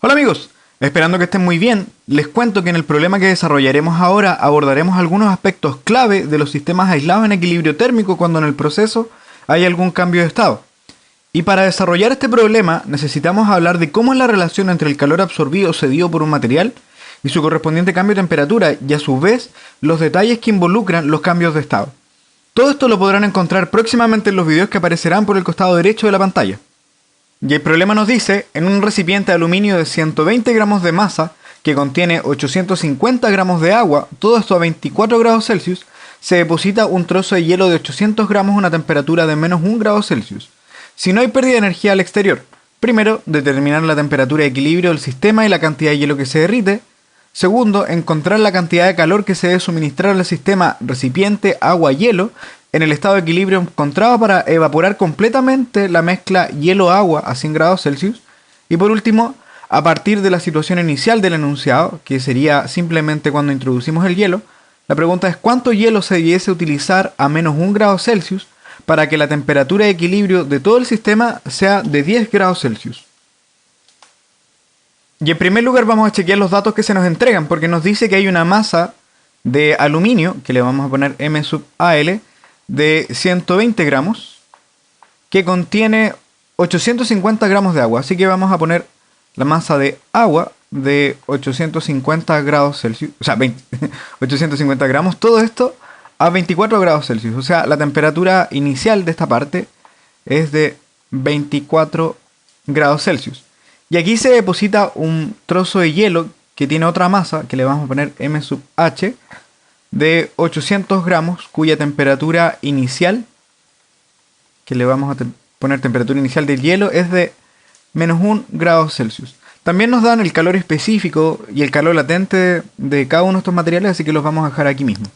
Hola amigos, esperando que estén muy bien, les cuento que en el problema que desarrollaremos ahora abordaremos algunos aspectos clave de los sistemas aislados en equilibrio térmico cuando en el proceso hay algún cambio de estado. Y para desarrollar este problema necesitamos hablar de cómo es la relación entre el calor absorbido o cedido por un material y su correspondiente cambio de temperatura y a su vez los detalles que involucran los cambios de estado. Todo esto lo podrán encontrar próximamente en los videos que aparecerán por el costado derecho de la pantalla. Y el problema nos dice, en un recipiente de aluminio de 120 gramos de masa que contiene 850 gramos de agua, todo esto a 24 grados Celsius, se deposita un trozo de hielo de 800 gramos a una temperatura de menos 1 grado Celsius. Si no hay pérdida de energía al exterior, primero, determinar la temperatura de equilibrio del sistema y la cantidad de hielo que se derrite. Segundo, encontrar la cantidad de calor que se debe suministrar al sistema recipiente agua-hielo en el estado de equilibrio encontrado para evaporar completamente la mezcla hielo-agua a 100 grados Celsius. Y por último, a partir de la situación inicial del enunciado, que sería simplemente cuando introducimos el hielo, la pregunta es cuánto hielo se debiese utilizar a menos 1 grado Celsius para que la temperatura de equilibrio de todo el sistema sea de 10 grados Celsius. Y en primer lugar vamos a chequear los datos que se nos entregan, porque nos dice que hay una masa de aluminio, que le vamos a poner M sub AL, de 120 gramos, que contiene 850 gramos de agua. Así que vamos a poner la masa de agua de 850 grados Celsius, o sea, 850 gramos, todo esto a 24 grados Celsius. O sea, la temperatura inicial de esta parte es de 24 grados Celsius. Y aquí se deposita un trozo de hielo que tiene otra masa, que le vamos a poner M sub H, de 800 gramos, cuya temperatura inicial, que le vamos a poner temperatura inicial del hielo, es de menos 1 grado Celsius. También nos dan el calor específico y el calor latente de cada uno de estos materiales, así que los vamos a dejar aquí mismo.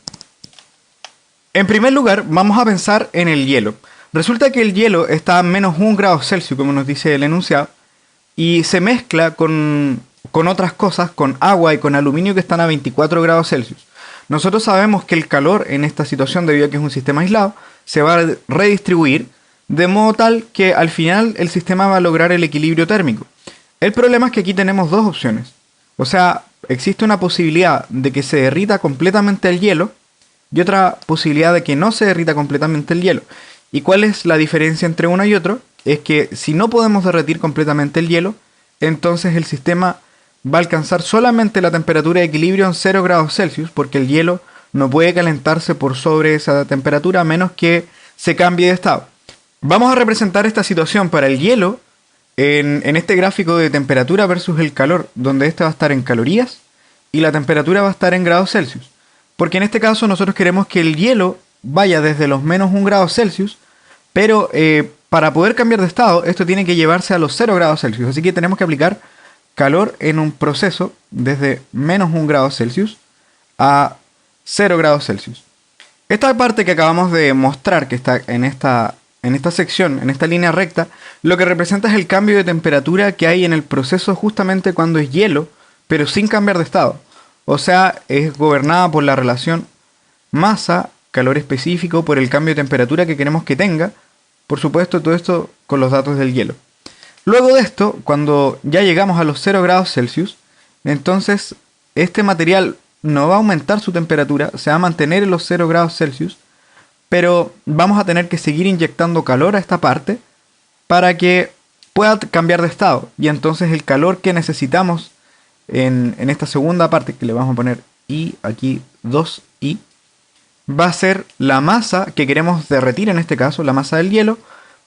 En primer lugar, vamos a pensar en el hielo. Resulta que el hielo está a menos 1 grado Celsius, como nos dice el enunciado, y se mezcla con otras cosas, con agua y con aluminio que están a 24 grados Celsius. Nosotros sabemos que el calor en esta situación, debido a que es un sistema aislado, se va a redistribuir de modo tal que al final el sistema va a lograr el equilibrio térmico. El problema es que aquí tenemos dos opciones. O sea, existe una posibilidad de que se derrita completamente el hielo y otra posibilidad de que no se derrita completamente el hielo. ¿Y cuál es la diferencia entre uno y otro? Es que si no podemos derretir completamente el hielo, entonces el sistema va a alcanzar solamente la temperatura de equilibrio en 0 grados Celsius, porque el hielo no puede calentarse por sobre esa temperatura a menos que se cambie de estado. Vamos a representar esta situación para el hielo en este gráfico de temperatura versus el calor, donde este va a estar en calorías y la temperatura va a estar en grados Celsius. Porque en este caso nosotros queremos que el hielo vaya desde los menos 1 grado Celsius, pero para poder cambiar de estado, esto tiene que llevarse a los 0 grados Celsius. Así que tenemos que aplicar calor en un proceso desde menos 1 grado Celsius a 0 grados Celsius. Esta parte que acabamos de mostrar, que está en esta sección, en esta línea recta, lo que representa es el cambio de temperatura que hay en el proceso justamente cuando es hielo, pero sin cambiar de estado. O sea, es gobernada por la relación masa-calor específico por el cambio de temperatura que queremos que tenga. Por supuesto, todo esto con los datos del hielo. Luego de esto, cuando ya llegamos a los 0 grados Celsius, entonces este material no va a aumentar su temperatura, se va a mantener en los 0 grados Celsius, pero vamos a tener que seguir inyectando calor a esta parte para que pueda cambiar de estado. Y entonces el calor que necesitamos en esta segunda parte, que le vamos a poner I, aquí 2I, va a ser la masa que queremos derretir, en este caso, la masa del hielo,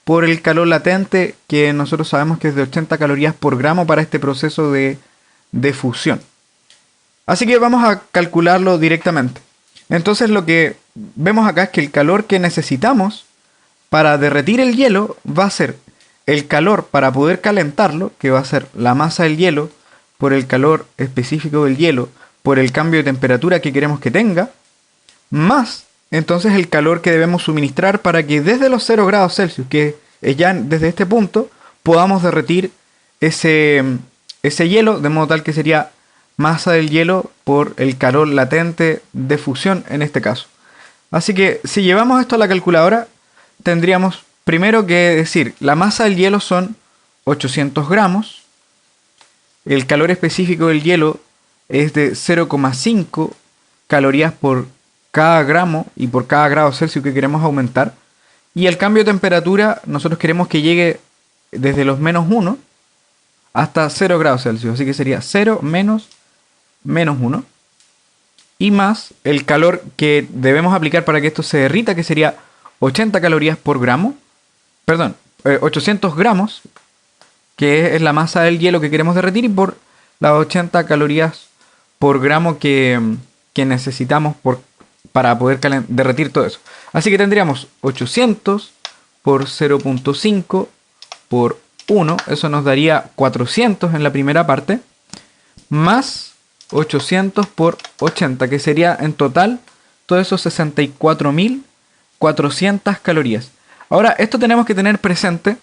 por el calor latente que nosotros sabemos que es de 80 calorías por gramo para este proceso de fusión. Así que vamos a calcularlo directamente. Entonces lo que vemos acá es que el calor que necesitamos para derretir el hielo va a ser el calor para poder calentarlo, que va a ser la masa del hielo por el calor específico del hielo, por el cambio de temperatura que queremos que tenga, más entonces el calor que debemos suministrar para que desde los 0 grados Celsius, que es ya desde este punto, podamos derretir ese hielo, de modo tal que sería masa del hielo por el calor latente de fusión en este caso. Así que si llevamos esto a la calculadora, tendríamos primero que decir, la masa del hielo son 800 gramos, el calor específico del hielo es de 0,5 calorías por cada gramo y por cada grado Celsius que queremos aumentar. Y el cambio de temperatura nosotros queremos que llegue desde los -1 hasta 0 grados Celsius. Así que sería 0 menos -1. Y más el calor que debemos aplicar para que esto se derrita, que sería 80 calorías por gramo. Perdón, 800 gramos, que es la masa del hielo que queremos derretir, y por las 80 calorías por gramo que necesitamos para poder derretir todo eso. Así que tendríamos 800 por 0,5 por 1, eso nos daría 400 en la primera parte, más 800 por 80, que sería en total todo eso 64.400 calorías. Ahora, esto tenemos que tener presente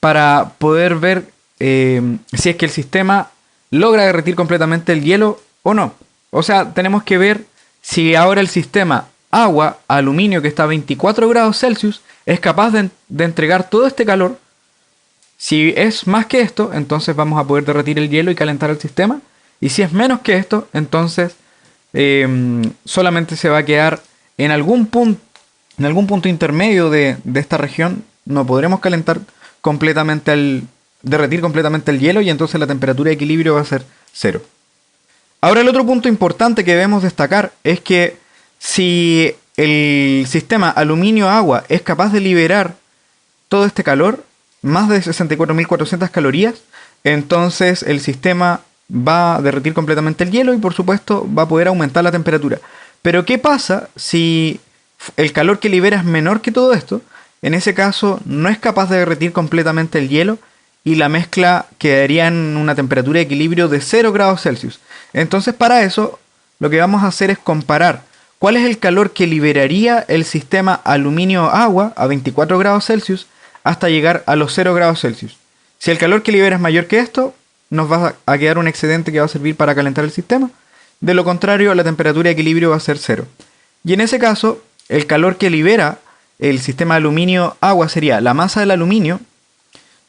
para poder ver si es que el sistema logra derretir completamente el hielo o no. O sea, tenemos que ver si ahora el sistema agua, aluminio, que está a 24 grados Celsius, es capaz de entregar todo este calor. Si es más que esto, entonces vamos a poder derretir el hielo y calentar el sistema. Y si es menos que esto, entonces solamente se va a quedar en algún punto intermedio de esta región. No podremos derretir completamente el hielo, y entonces la temperatura de equilibrio va a ser 0. Ahora, el otro punto importante que debemos destacar es que si el sistema aluminio-agua es capaz de liberar todo este calor, más de 64.400 calorías, entonces el sistema va a derretir completamente el hielo y por supuesto va a poder aumentar la temperatura. Pero ¿qué pasa si el calor que libera es menor que todo esto? En ese caso no es capaz de derretir completamente el hielo y la mezcla quedaría en una temperatura de equilibrio de 0 grados Celsius. Entonces, para eso lo que vamos a hacer es comparar cuál es el calor que liberaría el sistema aluminio-agua a 24 grados Celsius hasta llegar a los 0 grados Celsius. Si el calor que libera es mayor que esto, nos va a quedar un excedente que va a servir para calentar el sistema. De lo contrario, la temperatura de equilibrio va a ser 0. Y en ese caso, el calor que libera el sistema aluminio-agua sería la masa del aluminio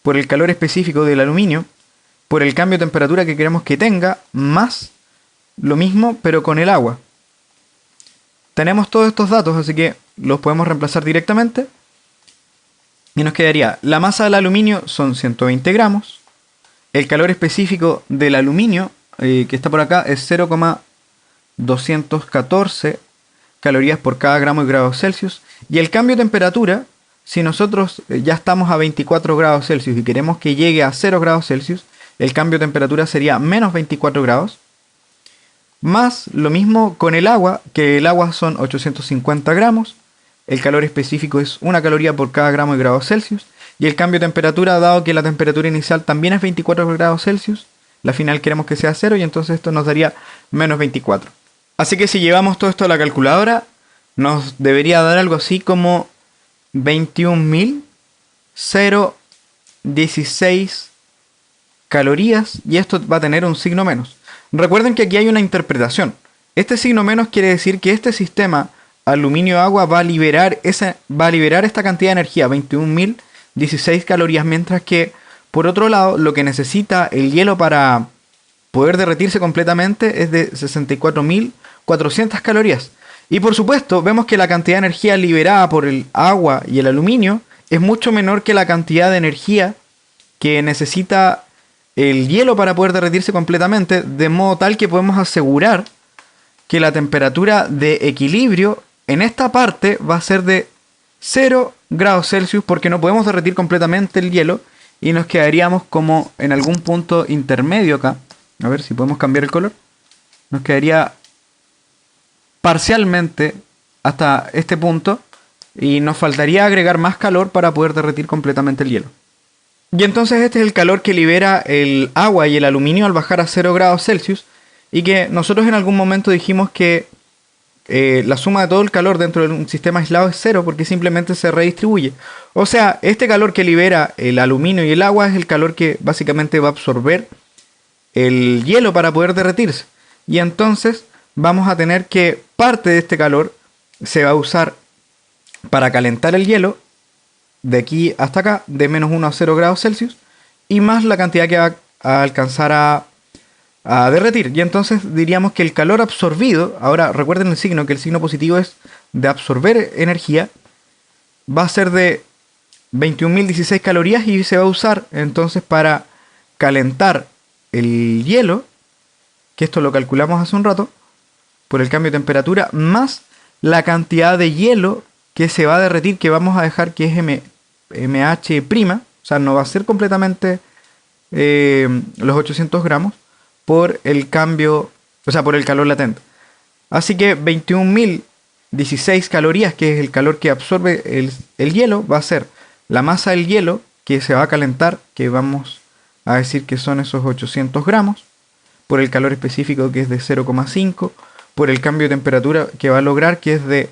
por el calor específico del aluminio, por el cambio de temperatura que queremos que tenga, más lo mismo pero con el agua. Tenemos todos estos datos, así que los podemos reemplazar directamente. Y nos quedaría, la masa del aluminio son 120 gramos. El calor específico del aluminio, que está por acá, es 0,214 calorías por cada gramo y grados Celsius. Y el cambio de temperatura, si nosotros ya estamos a 24 grados Celsius y queremos que llegue a 0 grados Celsius, el cambio de temperatura sería menos 24 grados. Más lo mismo con el agua, que el agua son 850 gramos. El calor específico es 1 caloría por cada gramo y grados Celsius. Y el cambio de temperatura, dado que la temperatura inicial también es 24 grados Celsius, la final queremos que sea 0 y entonces esto nos daría menos 24. Así que si llevamos todo esto a la calculadora, nos debería dar algo así como 21.016 calorías, y esto va a tener un signo menos. Recuerden que aquí hay una interpretación. Este signo menos quiere decir que este sistema aluminio-agua va a liberar esta cantidad de energía, 21.016 calorías, mientras que por otro lado lo que necesita el hielo para poder derretirse completamente es de 64.400 calorías. Y por supuesto vemos que la cantidad de energía liberada por el agua y el aluminio es mucho menor que la cantidad de energía que necesita el hielo para poder derretirse completamente, de modo tal que podemos asegurar que la temperatura de equilibrio en esta parte va a ser de 0 grados Celsius, porque no podemos derretir completamente el hielo y nos quedaríamos como en algún punto intermedio acá. A ver si podemos cambiar el color. Nos quedaría parcialmente hasta este punto y nos faltaría agregar más calor para poder derretir completamente el hielo. Y entonces este es el calor que libera el agua y el aluminio al bajar a 0 grados Celsius, y que nosotros en algún momento dijimos que la suma de todo el calor dentro de un sistema aislado es 0 porque simplemente se redistribuye. O sea, este calor que libera el aluminio y el agua es el calor que básicamente va a absorber el hielo para poder derretirse. Y entonces vamos a tener que parte de este calor se va a usar para calentar el hielo de aquí hasta acá, de -1 a 0 grados Celsius, y más la cantidad que va a alcanzar a derretir. Y entonces diríamos que el calor absorbido, ahora recuerden el signo, que el signo positivo es de absorber energía, va a ser de 21.016 calorías y se va a usar entonces para calentar el hielo, que esto lo calculamos hace un rato, por el cambio de temperatura, más la cantidad de hielo que se va a derretir, que vamos a dejar que es MH', o sea, no va a ser completamente los 800 gramos, por el cambio, o sea, por el calor latente. Así que 21.016 calorías, que es el calor que absorbe el hielo, va a ser la masa del hielo que se va a calentar, que vamos a decir que son esos 800 gramos, por el calor específico que es de 0,5, por el cambio de temperatura que va a lograr, que es de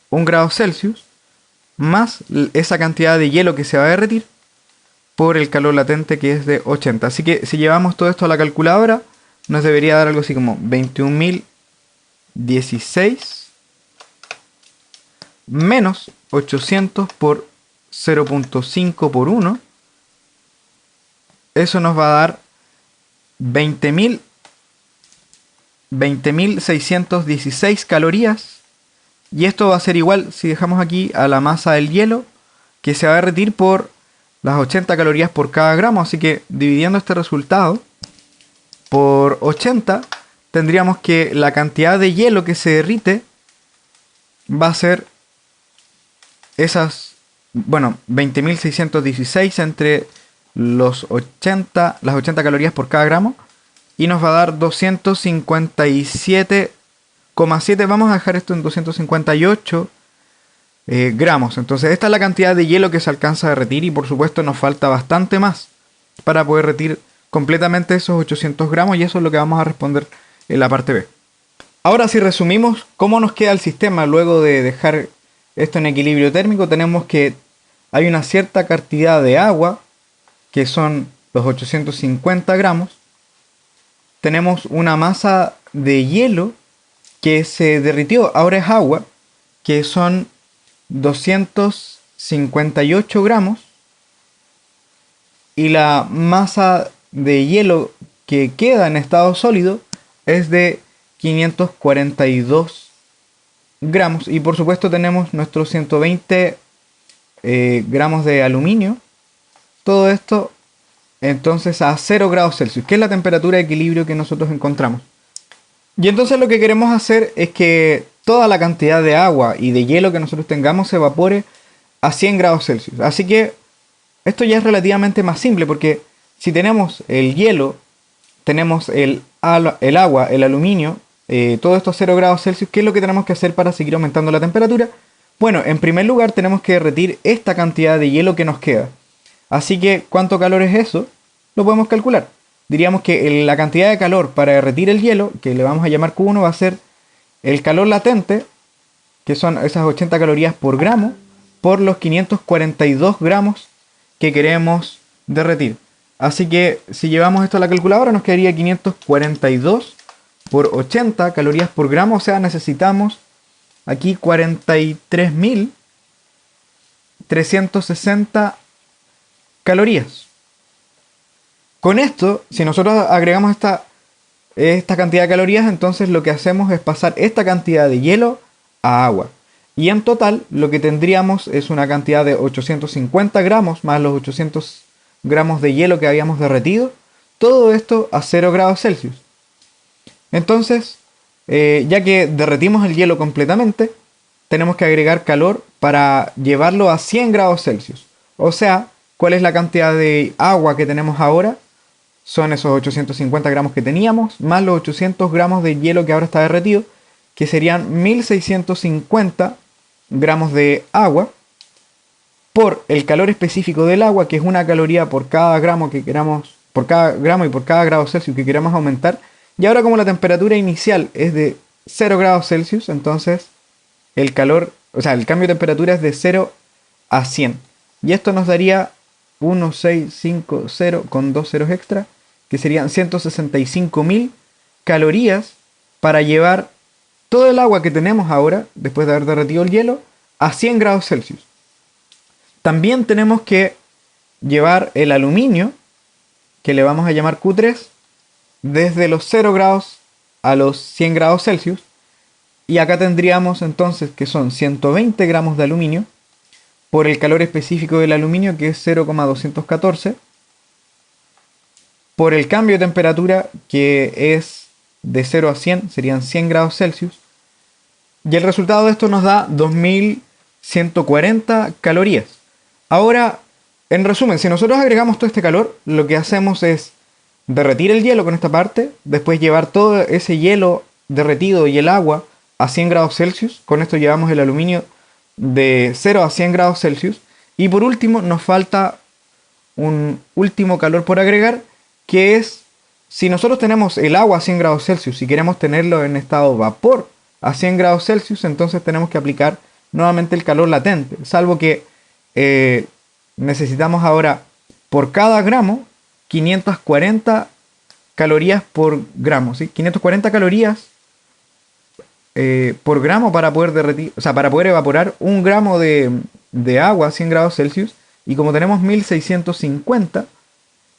1 grado Celsius, más esa cantidad de hielo que se va a derretir, por el calor latente que es de 80. Así que si llevamos todo esto a la calculadora, nos debería dar algo así como 21.016 menos 800 por 0.5 por 1. Eso nos va a dar 20.616 calorías. Y esto va a ser igual, si dejamos aquí, a la masa del hielo, que se va a derretir por las 80 calorías por cada gramo. Así que dividiendo este resultado por 80, tendríamos que la cantidad de hielo que se derrite va a ser esas, bueno, 20.616 entre las 80 calorías por cada gramo, y nos va a dar 257,7. Vamos a dejar esto en 258 gramos. Entonces esta es la cantidad de hielo que se alcanza a derretir, y por supuesto nos falta bastante más para poder derretir completamente esos 800 gramos, y eso es lo que vamos a responder en la parte B. Ahora, si resumimos cómo nos queda el sistema luego de dejar esto en equilibrio térmico, tenemos que hay una cierta cantidad de agua, que son los 850 gramos. Tenemos una masa de hielo que se derritió, ahora es agua, que son 258 gramos. Y la masa de hielo que queda en estado sólido es de 542 gramos. Y por supuesto tenemos nuestros 120 gramos de aluminio. Todo esto entonces a 0 grados Celsius, que es la temperatura de equilibrio que nosotros encontramos. Y entonces lo que queremos hacer es que toda la cantidad de agua y de hielo que nosotros tengamos se evapore a 100 grados Celsius. Así que esto ya es relativamente más simple, porque si tenemos el hielo, tenemos el agua, el aluminio, todo esto a 0 grados Celsius, ¿qué es lo que tenemos que hacer para seguir aumentando la temperatura? Bueno, en primer lugar tenemos que derretir esta cantidad de hielo que nos queda. Así que, ¿cuánto calor es eso? Lo podemos calcular. Diríamos que la cantidad de calor para derretir el hielo, que le vamos a llamar Q1, va a ser el calor latente, que son esas 80 calorías por gramo, por los 542 gramos que queremos derretir. Así que si llevamos esto a la calculadora, nos quedaría 542 por 80 calorías por gramo. O sea, necesitamos aquí 43.360 calorías. Con esto, si nosotros agregamos esta cantidad de calorías, entonces lo que hacemos es pasar esta cantidad de hielo a agua. Y en total lo que tendríamos es una cantidad de 850 gramos más los 800 gramos de hielo que habíamos derretido. Todo esto a 0 grados Celsius. Entonces, ya que derretimos el hielo completamente, tenemos que agregar calor para llevarlo a 100 grados Celsius. O sea, ¿cuál es la cantidad de agua que tenemos ahora? Son esos 850 gramos que teníamos, más los 800 gramos de hielo que ahora está derretido, que serían 1.650 gramos de agua, por el calor específico del agua, que es una caloría por cada gramo que queramos, por cada gramo y por cada grado Celsius que queramos aumentar. Y ahora, como la temperatura inicial es de 0 grados Celsius, entonces el calor, o sea, el cambio de temperatura es de 0 a 100. Y esto nos daría 1650 con 2 ceros extra, que serían 165.000 calorías para llevar todo el agua que tenemos ahora, después de haber derretido el hielo, a 100 grados Celsius. También tenemos que llevar el aluminio que le vamos a llamar Q3, desde los 0 grados a los 100 grados Celsius. Y acá tendríamos entonces que son 120 gramos de aluminio por el calor específico del aluminio, que es 0,214, por el cambio de temperatura, que es de 0 a 100, serían 100 grados Celsius. Y el resultado de esto nos da 2140 calorías. Ahora, en resumen, si nosotros agregamos todo este calor, lo que hacemos es derretir el hielo con esta parte, después llevar todo ese hielo derretido y el agua a 100 grados Celsius. Con esto llevamos el aluminio de 0 a 100 grados Celsius. Y por último, nos falta un último calor por agregar, que es, si nosotros tenemos el agua a 100 grados Celsius y queremos tenerlo en estado vapor a 100 grados Celsius, entonces tenemos que aplicar nuevamente el calor latente, salvo que necesitamos ahora por cada gramo 540 calorías por gramo, ¿sí? 540 calorías por gramo para poder derretir, o sea, para poder evaporar un gramo de agua a 100 grados Celsius. Y como tenemos 1650,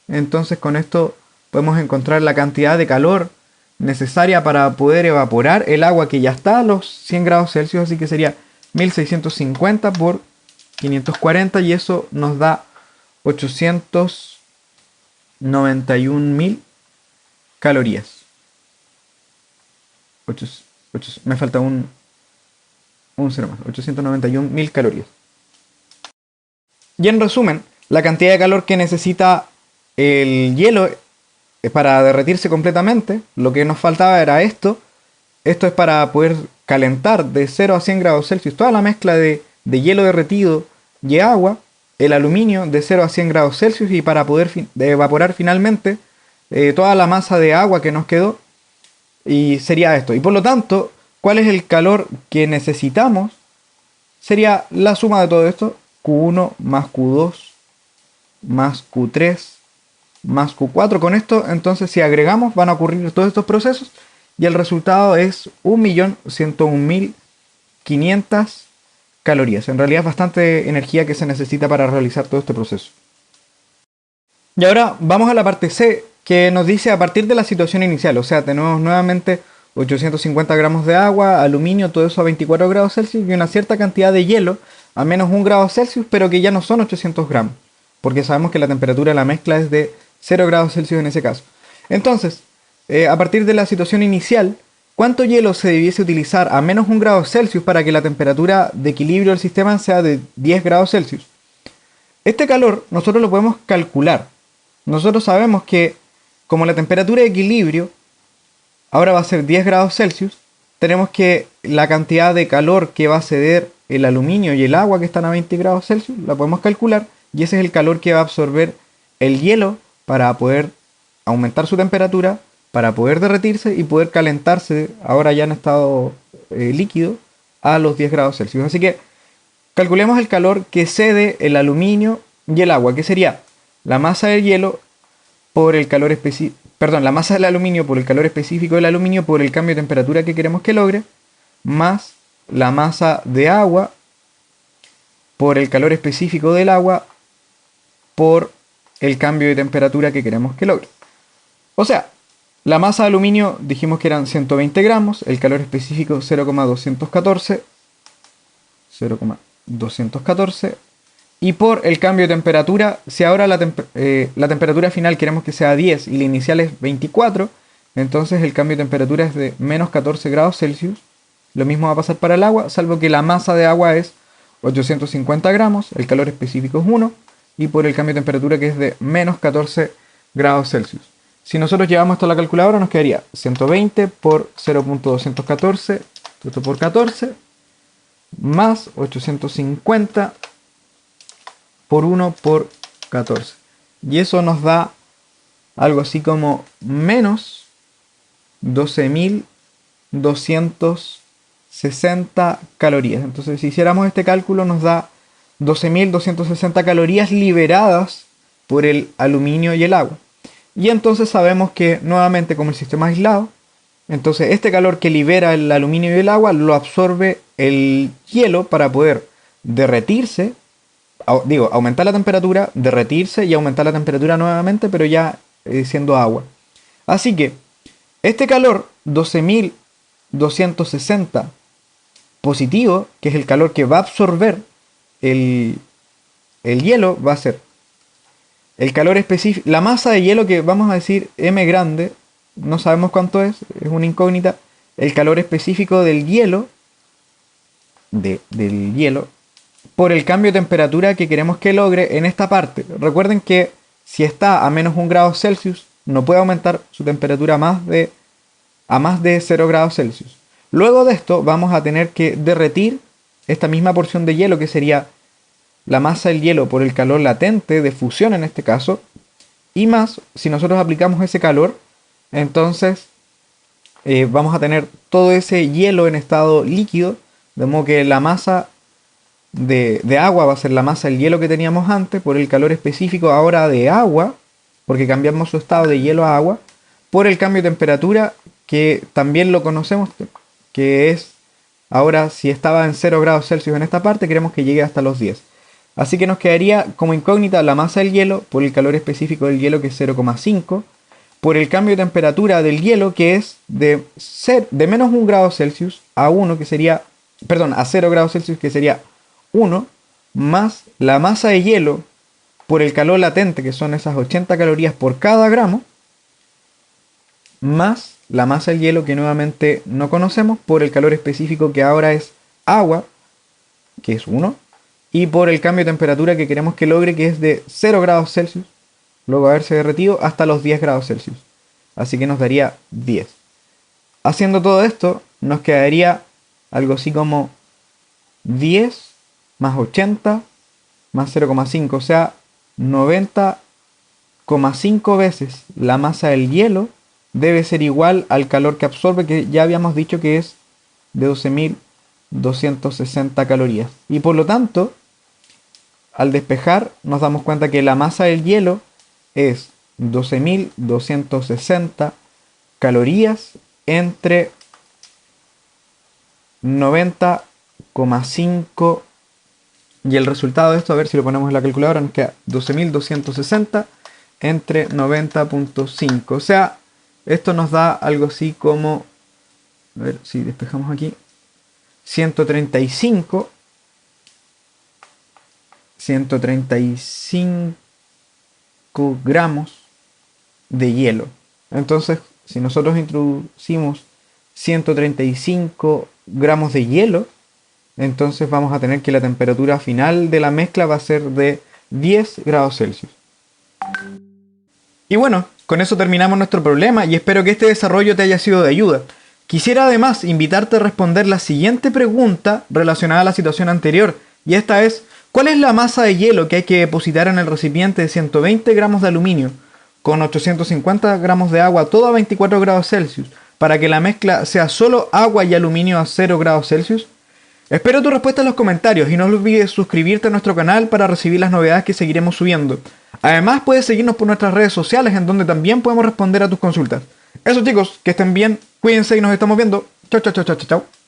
entonces con esto podemos encontrar la cantidad de calor necesaria para poder evaporar el agua que ya está a los 100 grados Celsius. Así que sería 1650 por 540 y eso nos da 891.000 calorías. Me falta un cero más. 891.000 calorías. Y en resumen, la cantidad de calor que necesita el hielo para derretirse completamente, lo que nos faltaba era esto. Esto es para poder calentar de 0 a 100 grados Celsius toda la mezcla de hielo derretido y agua, el aluminio de 0 a 100 grados Celsius, y para poder evaporar finalmente toda la masa de agua que nos quedó. Y sería esto. Y por lo tanto, ¿cuál es el calor que necesitamos? Sería la suma de todo esto. Q1 más Q2 más Q3 más Q4. Con esto, entonces, si agregamos, van a ocurrir todos estos procesos. Y el resultado es 1.101.500 calorías. En realidad es bastante energía que se necesita para realizar todo este proceso. Y ahora vamos a la parte C, que nos dice a partir de la situación inicial. O sea, tenemos nuevamente 850 gramos de agua, aluminio, todo eso a 24 grados Celsius y una cierta cantidad de hielo a menos 1 grado Celsius, pero que ya no son 800 gramos, porque sabemos que la temperatura de la mezcla es de 0 grados Celsius en ese caso. Entonces, a partir de la situación inicial, ¿cuánto hielo se debiese utilizar a menos 1 grado Celsius para que la temperatura de equilibrio del sistema sea de 10 grados Celsius? Este calor nosotros lo podemos calcular. Nosotros sabemos que como la temperatura de equilibrio ahora va a ser 10 grados Celsius, tenemos que la cantidad de calor que va a ceder el aluminio y el agua que están a 20 grados Celsius, la podemos calcular, y ese es el calor que va a absorber el hielo para poder aumentar su temperatura, para poder derretirse y poder calentarse ahora ya en estado líquido a los 10 grados Celsius. Así que calculemos el calor que cede el aluminio y el agua, que sería la masa del hielo por el calor específico, la masa del aluminio por el calor específico del aluminio por el cambio de temperatura que queremos que logre, más la masa de agua por el calor específico del agua por el cambio de temperatura que queremos que logre. O sea, la masa de aluminio dijimos que eran 120 gramos, el calor específico 0,214, y por el cambio de temperatura, si ahora la temperatura final queremos que sea 10 y la inicial es 24, entonces el cambio de temperatura es de menos 14 grados Celsius. Lo mismo va a pasar para el agua, salvo que la masa de agua es 850 gramos, el calor específico es 1, y por el cambio de temperatura que es de menos 14 grados Celsius. Si nosotros llevamos esto a la calculadora, nos quedaría 120 por 0.214, esto por 14, más 850 por 1 por 14. Y eso nos da algo así como menos 12.260 calorías. Entonces, si hiciéramos este cálculo, nos da 12.260 calorías liberadas por el aluminio y el agua. Y entonces sabemos que nuevamente, como el sistema es aislado, entonces este calor que libera el aluminio y el agua lo absorbe el hielo para poder derretirse, aumentar la temperatura, derretirse y aumentar la temperatura nuevamente, pero ya siendo agua. Así que este calor 12.260 positivo, que es el calor que va a absorber el hielo, va a ser el calor específico, la masa de hielo que vamos a decir M grande, no sabemos cuánto es una incógnita, el calor específico del hielo, del hielo, por el cambio de temperatura que queremos que logre en esta parte. Recuerden que si está a menos 1 grado Celsius, no puede aumentar su temperatura a más de 0 grados Celsius. Luego de esto vamos a tener que derretir esta misma porción de hielo, que sería la masa del hielo por el calor latente de fusión en este caso, y más, si nosotros aplicamos ese calor, entonces vamos a tener todo ese hielo en estado líquido, de modo que la masa de agua va a ser la masa del hielo que teníamos antes, por el calor específico ahora de agua, porque cambiamos su estado de hielo a agua, por el cambio de temperatura, que también lo conocemos, que es ahora, si estaba en 0 grados Celsius en esta parte, queremos que llegue hasta los 10. Así que nos quedaría como incógnita la masa del hielo por el calor específico del hielo, que es 0,5, por el cambio de temperatura del hielo, que es de menos 1 grado Celsius a 1, que sería, perdón, a 0 grados Celsius, que sería 1, más la masa de hielo por el calor latente, que son esas 80 calorías por cada gramo, más la masa del hielo que nuevamente no conocemos, por el calor específico que ahora es agua, que es 1, y por el cambio de temperatura que queremos que logre, que es de 0 grados Celsius, luego de haberse derretido, hasta los 10 grados Celsius. Así que nos daría 10. Haciendo todo esto, nos quedaría algo así como 10 más 80 más 0,5, o sea, 90,5 veces la masa del hielo debe ser igual al calor que absorbe, que ya habíamos dicho que es de 12.260 calorías. Y por lo tanto, al despejar, nos damos cuenta que la masa del hielo es 12.260 calorías entre 90,5, y el resultado de esto, a ver si lo ponemos en la calculadora, nos queda 12.260 entre 90,5. O sea, esto nos da algo así como, a ver si despejamos aquí, 135 gramos de hielo. Entonces, si nosotros introducimos 135 gramos de hielo, entonces vamos a tener que la temperatura final de la mezcla va a ser de 10 grados Celsius. Y bueno, con eso terminamos nuestro problema y espero que este desarrollo te haya sido de ayuda. Quisiera además invitarte a responder la siguiente pregunta relacionada a la situación anterior, y esta es: ¿cuál es la masa de hielo que hay que depositar en el recipiente de 120 gramos de aluminio con 850 gramos de agua, todo a 24 grados Celsius, para que la mezcla sea solo agua y aluminio a 0 grados Celsius? Espero tu respuesta en los comentarios y no olvides suscribirte a nuestro canal para recibir las novedades que seguiremos subiendo. Además, puedes seguirnos por nuestras redes sociales, en donde también podemos responder a tus consultas. Eso, chicos, que estén bien, cuídense y nos estamos viendo. Chao, chao, chao, chao, chao.